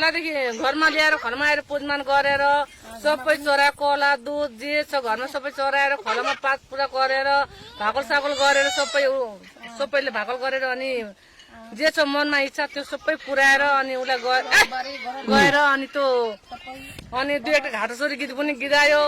बेलादेखि घरमा ल्याएर खोलामा आएर पूजमान गरेर सबै चोरा कोला दुध जे छ घरमा सबै चोराएर खोलामा पाठ पूजा गरेर भाकल साकल गरेर सबैले भाकल गरेर अनि जे छ मनमा इच्छा त्यो सबै पुर्याएर अनि उसलाई गएर अनि त्यो अनि दुई एउटा घाटोसरी गीत पनि गीतायो।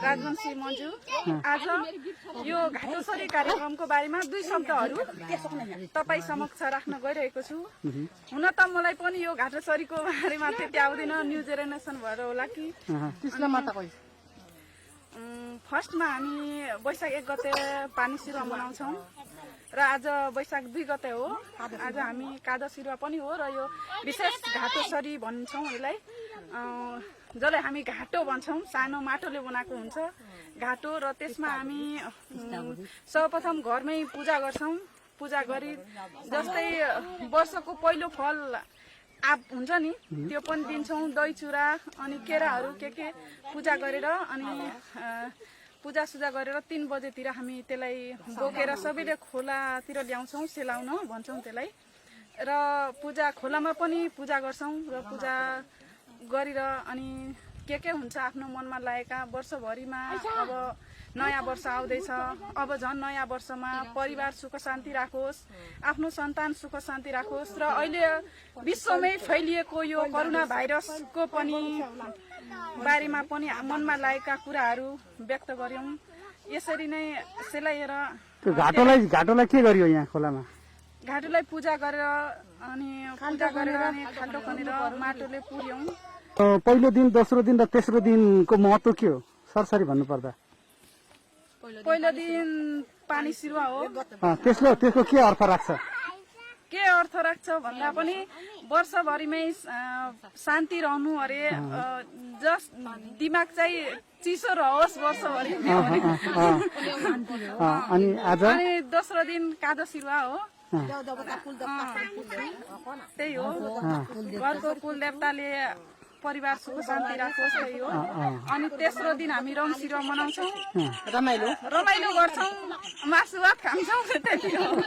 राजवंशी मन्जु आज यो घाटोसरी कार्यक्रमको बारेमा दुई शब्दहरू तपाईँ समक्ष राख्न गइरहेको छु। हुन त मलाई पनि यो घाटोसरीको बारेमा त्यति आउँदैन, न्यू जेनेरेसन भएर होला कि। फर्स्टमा हामी वैशाख 1 गते पानी सिरुवा मनाउँछौँ र आज वैशाख 2 गते हो। आज हामी कादा सिरुवा पनि हो र यो विशेष घाटोसरी भन्छौँ यसलाई, जसलाई हामी घाटो भन्छौँ। सानो माटोले बनाएको हुन्छ घाटो र त्यसमा हामी सर्वप्रथम घरमै पूजा गर्छौँ। पूजा गरी जस्तै वर्षको पहिलो फल आप हुन्छ नि त्यो पनि दिन्छौँ, दही चुरा अनि केराहरू के पूजा गरेर अनि पूजासुजा गरेर 3 बजेतिर हामी त्यसलाई बोकेर सबैले खोलातिर ल्याउँछौँ, सेलाउन भन्छौँ त्यसलाई। र पूजा खोलामा पनि पूजा गर्छौँ र पूजा गरेर अनि के हुन्छ आफ्नो मनमा लागेका वर्षभरिमा अब नयाँ वर्ष आउँदैछ, अब झन् नयाँ वर्षमा परिवार सुख शान्ति राखोस्, आफ्नो सन्तान सुख शान्ति राखोस् र अहिले विश्वमै फैलिएको यो कोरोना भाइरसको पनि बारेमा पनि मनमा लागेका कुराहरू व्यक्त गर्यौं। यसरी नै सेलाएर घाटोलाई के गरियो यहाँ खोलामा? घाटोलाई पूजा गरेर अनि खाल्डो खनेर माटोले पुर्यौं। पहिलो दिन, दोस्रो दिन र तेस्रो दिनको महत्व के हो सरसरी भन्नुपर्दा? पहिलो दिन पानी सिरुवा हो। त्यसको के अर्थ राख्छ? के अर्थ राख्छ भन्दा पनि वर्षभरिमै शान्ति रहनु अरे, जस दिमाग चाहिँ चिसो रहोस् वर्षभरि। अनि दोस्रो दिन कादो सिरुवा हो। त्यही हो, घरको कुल देवताले परिवार सुख शान्ति राखोस्, त्यही हो। अनि तेस्रो दिन हामी रङ सिरुवा मनाउँछौँ, रमाइलो गर्छौँ, मासु भात खान्छौँ, त्यति हो।